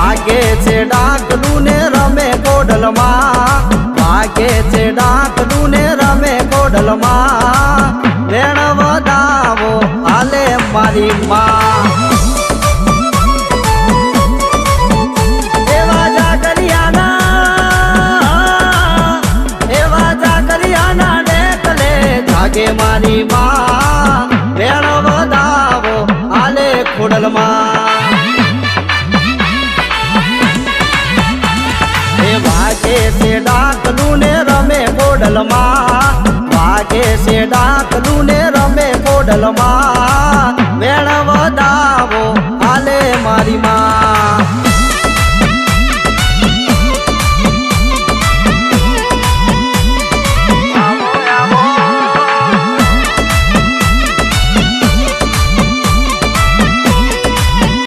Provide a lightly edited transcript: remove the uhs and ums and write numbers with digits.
વાગે છે ડાકલું ને રમે કોડલમાં, વાગે છે ડાકલું ને રમે કોડલમાં, વેણ વધાવો હાલે મારી માં. એવા જાગરિયાના ડેકલે જાગે મારી માં, વેણ વધાવો હાલે ખોડલમાં. વાગે છે ડાકલું ને રમે કોડલમાં, વાગે છે ડાકલું ને રમે કોડલમાં, વેણ વધાવો